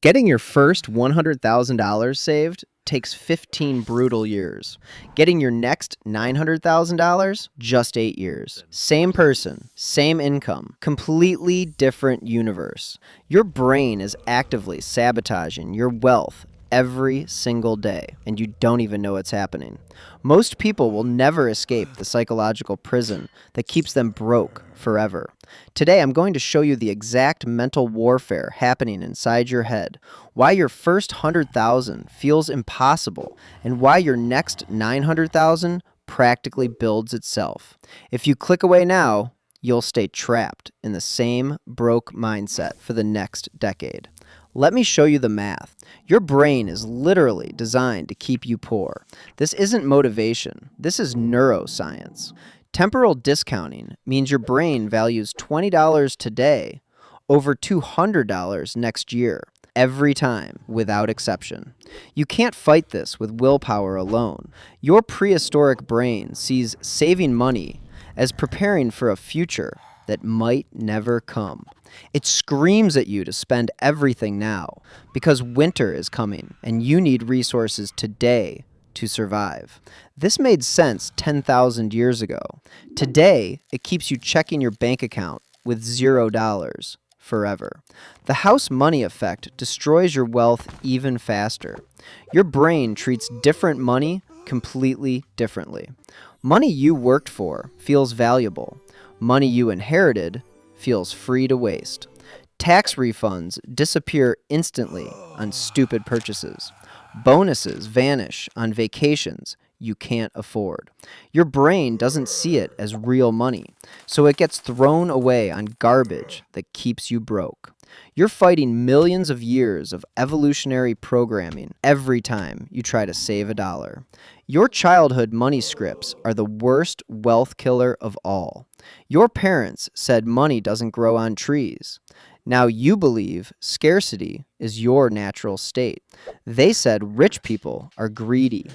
Getting your first $100,000 saved takes 15 brutal years. Getting your next $900,000, just 8 years. Same person, same income, completely different universe. Your brain is actively sabotaging your wealth every single day, and you don't even know it's happening. Most people will never escape the psychological prison that keeps them broke forever. Today, I'm going to show you the exact mental warfare happening inside your head, why your first 100,000 feels impossible, and why your next 900,000 practically builds itself. If you click away now, you'll stay trapped in the same broke mindset for the next decade. Let me show you the math. Your brain is literally designed to keep you poor. This isn't motivation. This is neuroscience. Temporal discounting means your brain values $20 today over $200 next year, every time, without exception. You can't fight this with willpower alone. Your prehistoric brain sees saving money as preparing for a future that might never come. It screams at you to spend everything now because winter is coming and you need resources today to survive. This made sense 10,000 years ago. Today, it keeps you checking your bank account with $0 forever. The house money effect destroys your wealth even faster. Your brain treats different money completely differently. Money you worked for feels valuable. Money you inherited feels free to waste. Tax refunds disappear instantly on stupid purchases. Bonuses vanish on vacations you can't afford. Your brain doesn't see it as real money, so it gets thrown away on garbage that keeps you broke. You're fighting millions of years of evolutionary programming every time you try to save a dollar. Your childhood money scripts are the worst wealth killer of all. Your parents said money doesn't grow on trees. Now you believe scarcity is your natural state. They said rich people are greedy.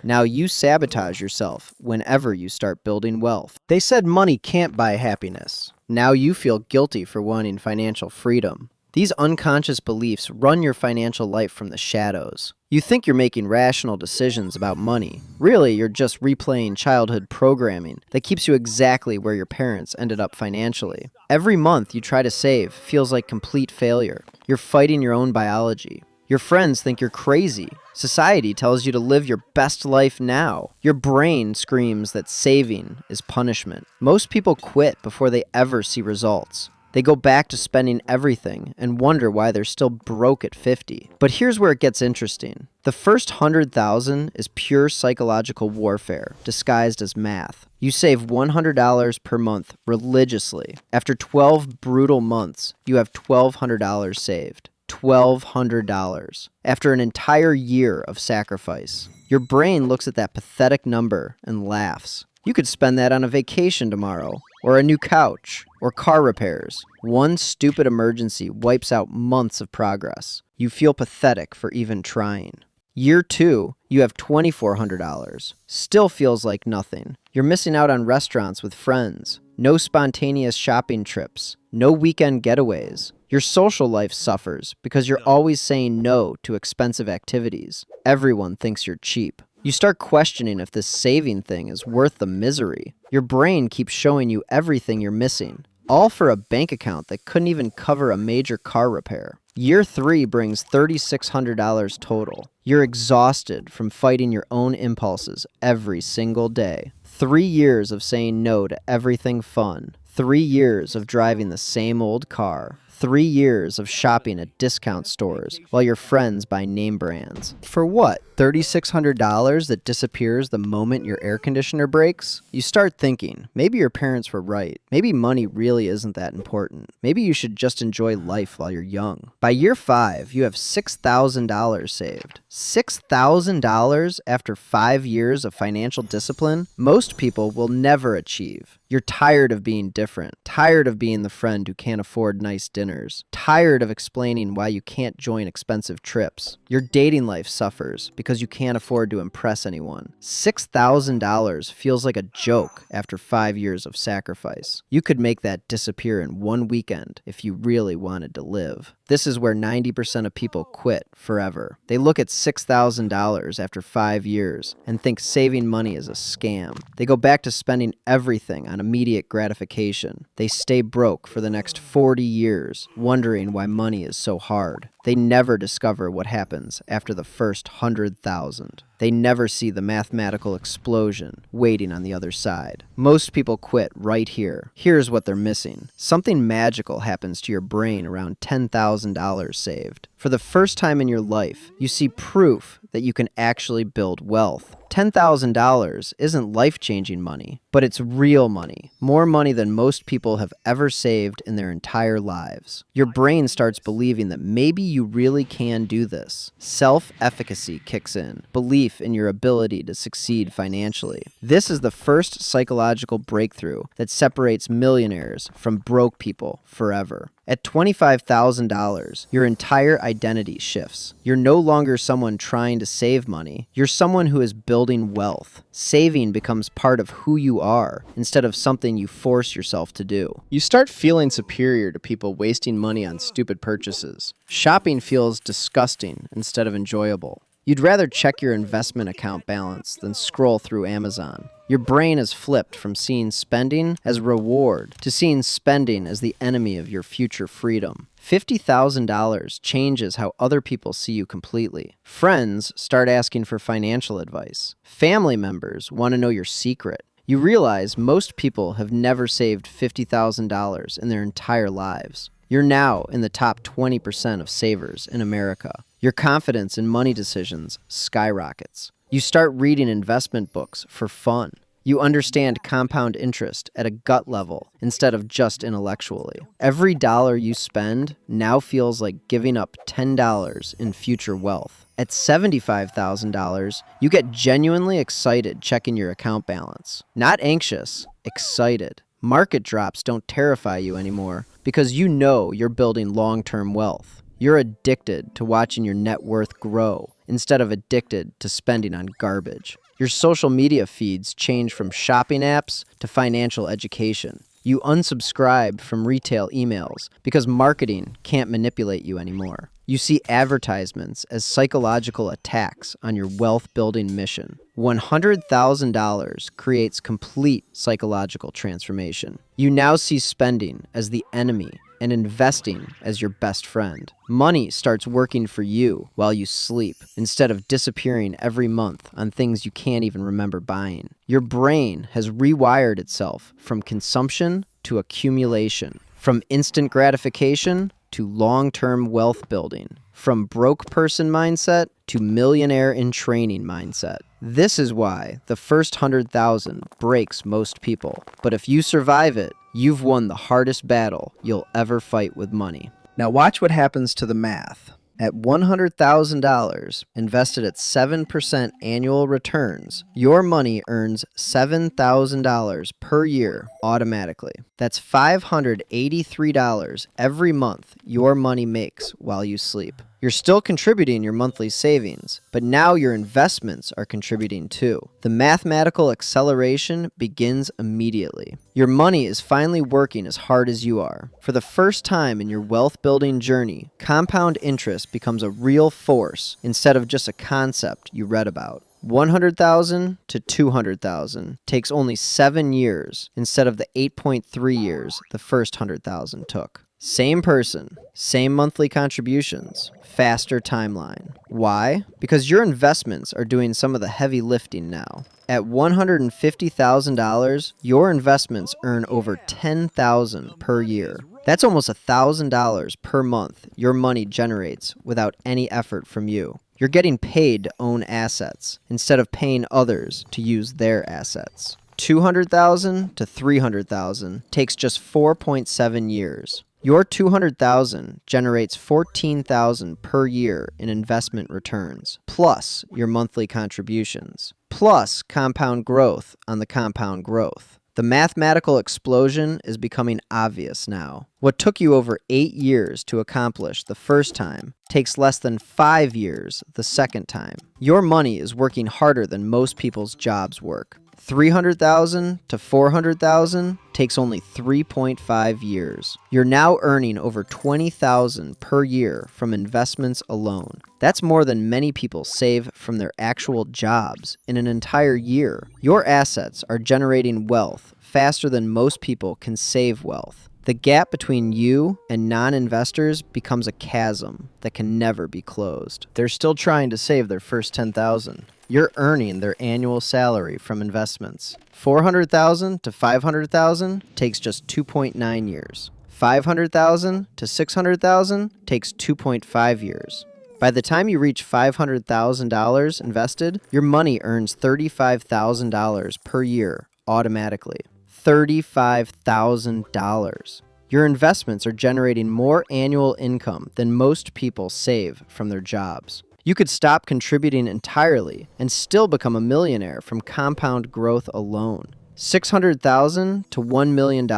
Now you sabotage yourself whenever you start building wealth. They said money can't buy happiness. Now you feel guilty for wanting financial freedom. These unconscious beliefs run your financial life from the shadows. You think you're making rational decisions about money. Really, you're just replaying childhood programming that keeps you exactly where your parents ended up financially. Every month you try to save feels like complete failure. You're fighting your own biology. Your friends think you're crazy. Society tells you to live your best life now. Your brain screams that saving is punishment. Most people quit before they ever see results. They go back to spending everything and wonder why they're still broke at 50. But here's where it gets interesting. The first 100,000 is pure psychological warfare disguised as math. You save $100 per month religiously. After 12 brutal months, you have $1,200 saved. $1,200 after an entire year of sacrifice. Your brain looks at that pathetic number and laughs. You could spend that on a vacation tomorrow, or a new couch, or car repairs. One stupid emergency wipes out months of progress. You feel pathetic for even trying. Year 2, you have $2,400. Still feels like nothing. You're missing out on restaurants with friends. No spontaneous shopping trips. No weekend getaways. Your social life suffers because you're always saying no to expensive activities. Everyone thinks you're cheap. You start questioning if this saving thing is worth the misery. Your brain keeps showing you everything you're missing, all for a bank account that couldn't even cover a major car repair. Year 3 brings $3,600 total. You're exhausted from fighting your own impulses every single day. 3 years of saying no to everything fun. 3 years of driving the same old car. 3 years of shopping at discount stores while your friends buy name brands. For what? $3,600 that disappears the moment your air conditioner breaks? You start thinking, maybe your parents were right. Maybe money really isn't that important. Maybe you should just enjoy life while you're young. By year 5, you have $6,000 saved. $6,000 after 5 years of financial discipline? Most people will never achieve. You're tired of being different, tired of being the friend who can't afford nice dinners, tired of explaining why you can't join expensive trips. Your dating life suffers because you can't afford to impress anyone. $6,000 feels like a joke after 5 years of sacrifice. You could make that disappear in one weekend if you really wanted to live. This is where 90% of people quit forever. They look at $6,000 after 5 years and think saving money is a scam. They go back to spending everything on immediate gratification. They stay broke for the next 40 years, wondering why money is so hard. They never discover what happens after the first 100,000. They never see the mathematical explosion waiting on the other side. Most people quit right here. Here's what they're missing. Something magical happens to your brain around $10,000 saved. For the first time in your life, you see proof that you can actually build wealth. $10,000 isn't life-changing money, but it's real money. More money than most people have ever saved in their entire lives. Your brain starts believing that maybe you really can do this. Self-efficacy kicks in. Belief in your ability to succeed financially. This is the first psychological breakthrough that separates millionaires from broke people forever. At $25,000, your entire identity shifts. You're no longer someone trying to save money. You're someone who is building wealth. Saving becomes part of who you are instead of something you force yourself to do. You start feeling superior to people wasting money on stupid purchases. Shopping feels disgusting instead of enjoyable. You'd rather check your investment account balance than scroll through Amazon. Your brain is flipped from seeing spending as a reward to seeing spending as the enemy of your future freedom. $50,000 changes how other people see you completely. Friends start asking for financial advice. Family members want to know your secret. You realize most people have never saved $50,000 in their entire lives. You're now in the top 20% of savers in America. Your confidence in money decisions skyrockets. You start reading investment books for fun. You understand compound interest at a gut level instead of just intellectually. Every dollar you spend now feels like giving up $10 in future wealth. At $75,000, you get genuinely excited checking your account balance. Not anxious, excited. Market drops don't terrify you anymore because you know you're building long-term wealth. You're addicted to watching your net worth grow instead of addicted to spending on garbage. Your social media feeds change from shopping apps to financial education. You unsubscribe from retail emails because marketing can't manipulate you anymore. You see advertisements as psychological attacks on your wealth-building mission. $100,000 creates complete psychological transformation. You now see spending as the enemy and investing as your best friend. Money starts working for you while you sleep instead of disappearing every month on things you can't even remember buying. Your brain has rewired itself from consumption to accumulation, from instant gratification to long-term wealth building, from broke person mindset to millionaire in training mindset. This is why the first 100,000 breaks most people. But if you survive it, you've won the hardest battle you'll ever fight with money. Now watch what happens to the math. At $100,000 invested at 7% annual returns, your money earns $7,000 per year automatically. That's $583 every month your money makes while you sleep. You're still contributing your monthly savings, but now your investments are contributing too. The mathematical acceleration begins immediately. Your money is finally working as hard as you are. For the first time in your wealth-building journey, compound interest becomes a real force instead of just a concept you read about. 100,000 to 200,000 takes only 7 years instead of the 8.3 years the first 100,000 took. Same person, same monthly contributions, faster timeline. Why? Because your investments are doing some of the heavy lifting now. At $150,000, your investments earn over $10,000 per year. That's almost $1,000 per month your money generates without any effort from you. You're getting paid to own assets instead of paying others to use their assets. 200,000 to 300,000 takes just 4.7 years. Your 200,000 generates 14,000 per year in investment returns, plus your monthly contributions, plus compound growth on the compound growth. The mathematical explosion is becoming obvious now. What took you over 8 years to accomplish the first time takes less than 5 years the second time. Your money is working harder than most people's jobs work. 300,000 to 400,000 takes only 3.5 years. You're now earning over 20,000 per year from investments alone. That's more than many people save from their actual jobs in an entire year. Your assets are generating wealth faster than most people can save wealth. The gap between you and non-investors becomes a chasm that can never be closed. They're still trying to save their first 10,000. You're earning their annual salary from investments. 400,000 to 500,000 takes just 2.9 years. 500,000 to 600,000 takes 2.5 years. By the time you reach $500,000 invested, your money earns $35,000 per year automatically. $35,000. Your investments are generating more annual income than most people save from their jobs. You could stop contributing entirely and still become a millionaire from compound growth alone. $600,000 to $1 million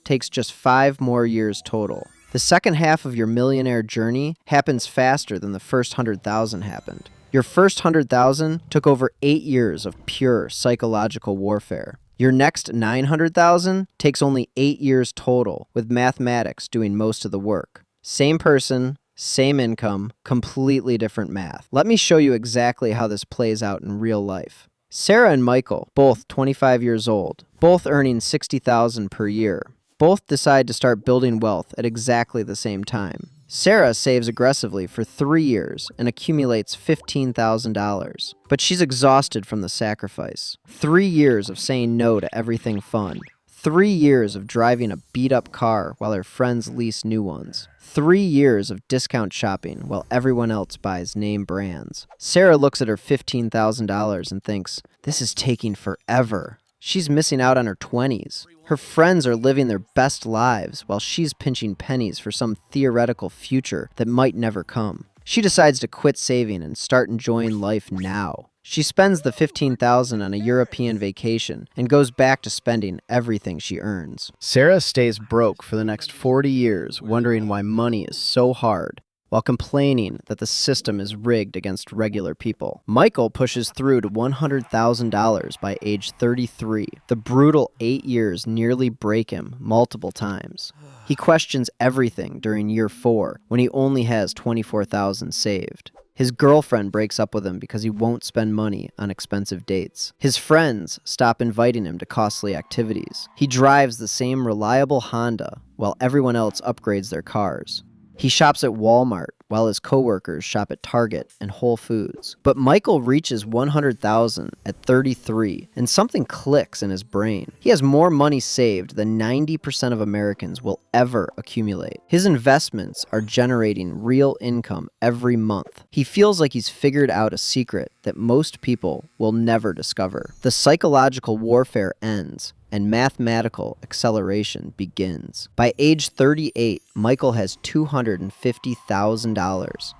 takes just 5 more years total. The second half of your millionaire journey happens faster than the first 100,000 happened. Your first 100,000 took over 8 years of pure psychological warfare. Your next 900,000 takes only 8 years total, with mathematics doing most of the work. Same person, same income, completely different math. Let me show you exactly how this plays out in real life. Sarah and Michael, both 25 years old, both earning $60,000 per year. Both decide to start building wealth at exactly the same time. Sarah saves aggressively for 3 years and accumulates $15,000. But she's exhausted from the sacrifice. 3 years of saying no to everything fun. 3 years of driving a beat-up car while her friends lease new ones. 3 years of discount shopping while everyone else buys name brands. Sarah looks at her $15,000 and thinks, this is taking forever. She's missing out on her 20s. Her friends are living their best lives while she's pinching pennies for some theoretical future that might never come. She decides to quit saving and start enjoying life now. She spends the $15,000 on a European vacation and goes back to spending everything she earns. Sarah stays broke for the next 40 years, wondering why money is so hard, while complaining that the system is rigged against regular people. Michael pushes through to $100,000 by age 33. The brutal 8 years nearly break him multiple times. He questions everything during year 4 when he only has $24,000 saved. His girlfriend breaks up with him because he won't spend money on expensive dates. His friends stop inviting him to costly activities. He drives the same reliable Honda while everyone else upgrades their cars. He shops at Walmart while his coworkers shop at Target and Whole Foods. But Michael reaches $100,000 at 33, and something clicks in his brain. He has more money saved than 90% of Americans will ever accumulate. His investments are generating real income every month. He feels like he's figured out a secret that most people will never discover. The psychological warfare ends, and mathematical acceleration begins. By age 38, Michael has $250,000.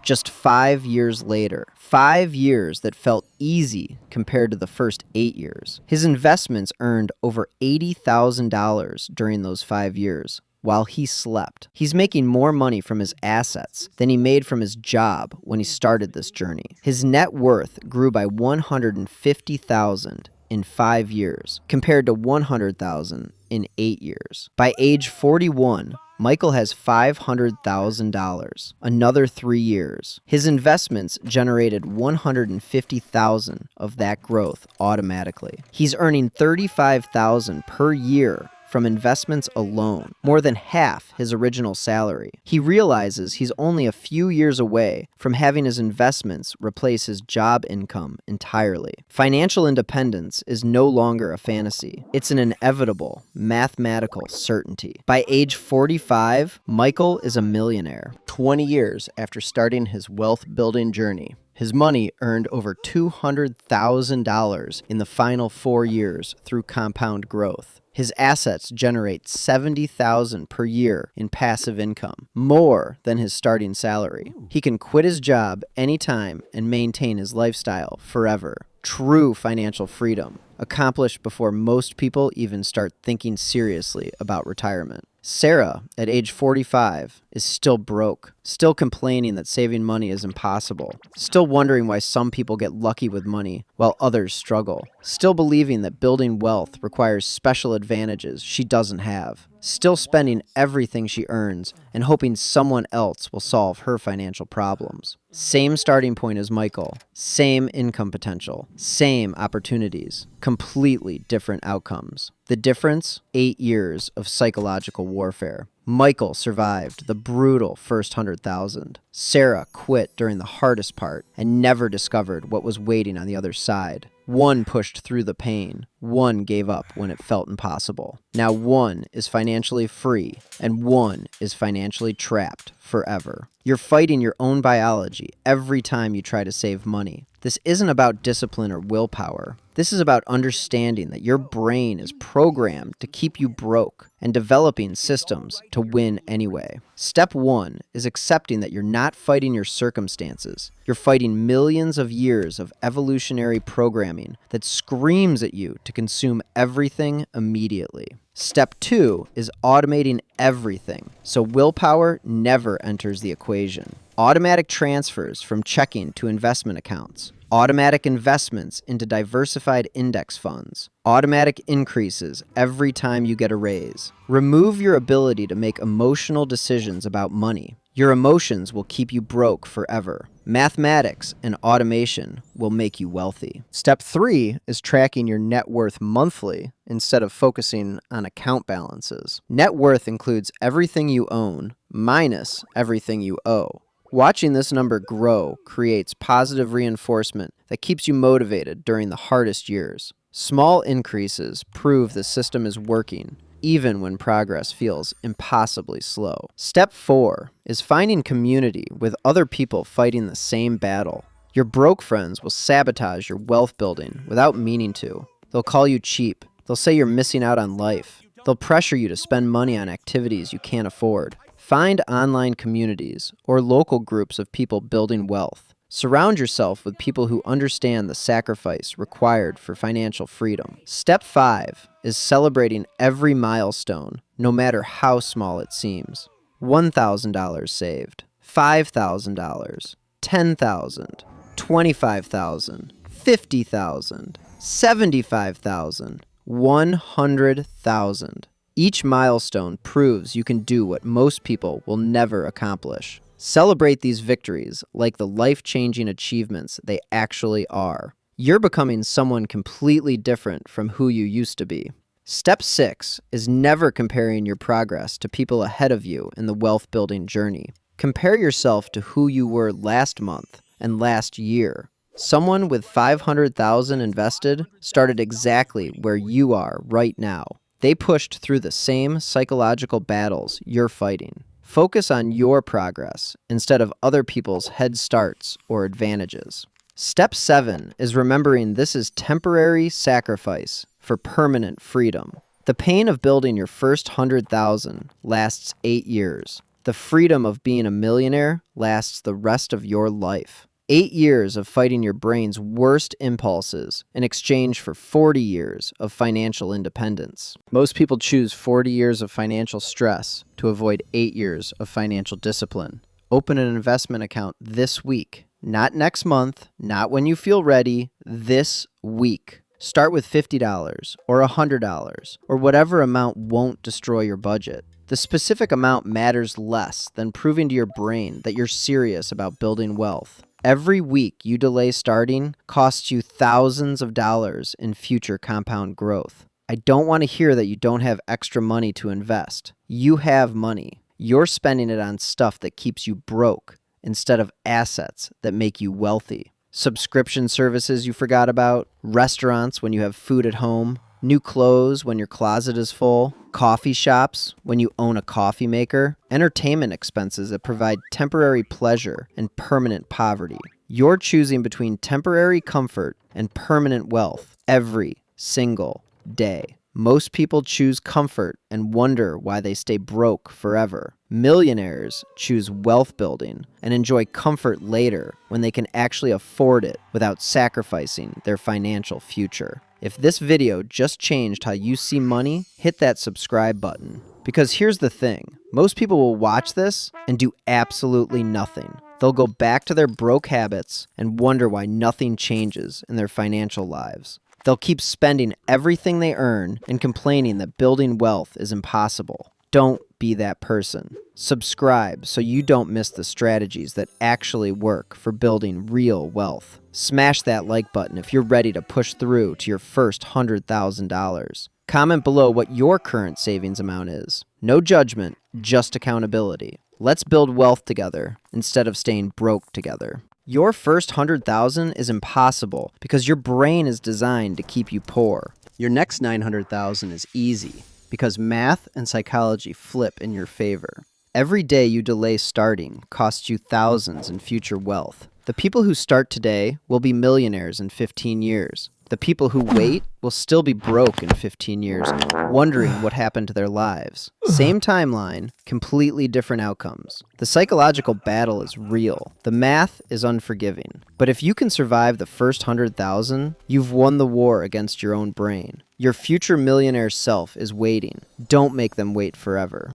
Just 5 years later. 5 years that felt easy compared to the first 8 years. His investments earned over $80,000 during those 5 years, while he slept. He's making more money from his assets than he made from his job when he started this journey. His net worth grew by $150,000 in 5 years, compared to $100,000 in 8 years. By age 41, Michael has $500,000. Another 3 years. His investments generated $150,000 of that growth automatically. He's earning $35,000 per year from investments alone, more than half his original salary. He realizes he's only a few years away from having his investments replace his job income entirely. Financial independence is no longer a fantasy. It's an inevitable, mathematical certainty. By age 45, Michael is a millionaire. 20 years after starting his wealth-building journey, his money earned over $200,000 in the final 4 years through compound growth. His assets generate $70,000 per year in passive income, more than his starting salary. He can quit his job anytime and maintain his lifestyle forever. True financial freedom, accomplished before most people even start thinking seriously about retirement. Sarah, at age 45, is still broke, still complaining that saving money is impossible, still wondering why some people get lucky with money while others struggle, still believing that building wealth requires special advantages she doesn't have, still spending everything she earns and hoping someone else will solve her financial problems. Same starting point as Michael, same income potential, same opportunities, completely different outcomes. The difference? 8 years of psychological warfare. Michael survived the brutal first 100,000. Sarah quit during the hardest part and never discovered what was waiting on the other side. One pushed through the pain. One gave up when it felt impossible. Now one is financially free and one is financially trapped forever. You're fighting your own biology every time you try to save money. This isn't about discipline or willpower. This is about understanding that your brain is programmed to keep you broke and developing systems to win anyway. Step 1 is accepting that you're not fighting your circumstances. You're fighting millions of years of evolutionary programming that screams at you to consume everything immediately. Step 2 is automating everything, so willpower never enters the equation. Automatic transfers from checking to investment accounts. Automatic investments into diversified index funds. Automatic increases every time you get a raise. Remove your ability to make emotional decisions about money. Your emotions will keep you broke forever. Mathematics and automation will make you wealthy. Step 3 is tracking your net worth monthly instead of focusing on account balances. Net worth includes everything you own minus everything you owe. Watching this number grow creates positive reinforcement that keeps you motivated during the hardest years. Small increases prove the system is working, even when progress feels impossibly slow. Step 4 is finding community with other people fighting the same battle. Your broke friends will sabotage your wealth building without meaning to. They'll call you cheap. They'll say you're missing out on life. They'll pressure you to spend money on activities you can't afford. Find online communities or local groups of people building wealth. Surround yourself with people who understand the sacrifice required for financial freedom. Step 5 is celebrating every milestone, no matter how small it seems. $1,000 saved, $5,000, $10,000, $25,000, $50,000, $75,000, $100,000. Each milestone proves you can do what most people will never accomplish. Celebrate these victories like the life-changing achievements they actually are. You're becoming someone completely different from who you used to be. Step 6 is never comparing your progress to people ahead of you in the wealth-building journey. Compare yourself to who you were last month and last year. Someone with $500,000 invested started exactly where you are right now. They pushed through the same psychological battles you're fighting. Focus on your progress instead of other people's head starts or advantages. Step 7 is remembering this is temporary sacrifice for permanent freedom. The pain of building your first 100,000 lasts 8 years. The freedom of being a millionaire lasts the rest of your life. 8 years of fighting your brain's worst impulses in exchange for 40 years of financial independence. Most people choose 40 years of financial stress to avoid 8 years of financial discipline. Open an investment account this week. Not next month, not when you feel ready, this week. Start with $50 or $100 or whatever amount won't destroy your budget. The specific amount matters less than proving to your brain that you're serious about building wealth. Every week you delay starting costs you thousands of dollars in future compound growth. I don't want to hear that you don't have extra money to invest. You have money. You're spending it on stuff that keeps you broke instead of assets that make you wealthy. Subscription services you forgot about, restaurants when you have food at home, new clothes when your closet is full, coffee shops when you own a coffee maker, entertainment expenses that provide temporary pleasure and permanent poverty. You're choosing between temporary comfort and permanent wealth every single day. Most people choose comfort and wonder why they stay broke forever. Millionaires choose wealth building and enjoy comfort later when they can actually afford it without sacrificing their financial future. If this video just changed how you see money, hit that subscribe button. Because here's the thing, most people will watch this and do absolutely nothing. They'll go back to their broke habits and wonder why nothing changes in their financial lives. They'll keep spending everything they earn and complaining that building wealth is impossible. Don't be that person. Subscribe so you don't miss the strategies that actually work for building real wealth. Smash that like button if you're ready to push through to your first $100,000. Comment below what your current savings amount is. No judgment, just accountability. Let's build wealth together instead of staying broke together. Your first $100,000 is impossible because your brain is designed to keep you poor. Your next $900,000 is easy because math and psychology flip in your favor. Every day you delay starting costs you thousands in future wealth. The people who start today will be millionaires in 15 years. The people who wait will still be broke in 15 years, wondering what happened to their lives. Same timeline, completely different outcomes. The psychological battle is real. The math is unforgiving. But if you can survive the first 100,000, you've won the war against your own brain. Your future millionaire self is waiting. Don't make them wait forever.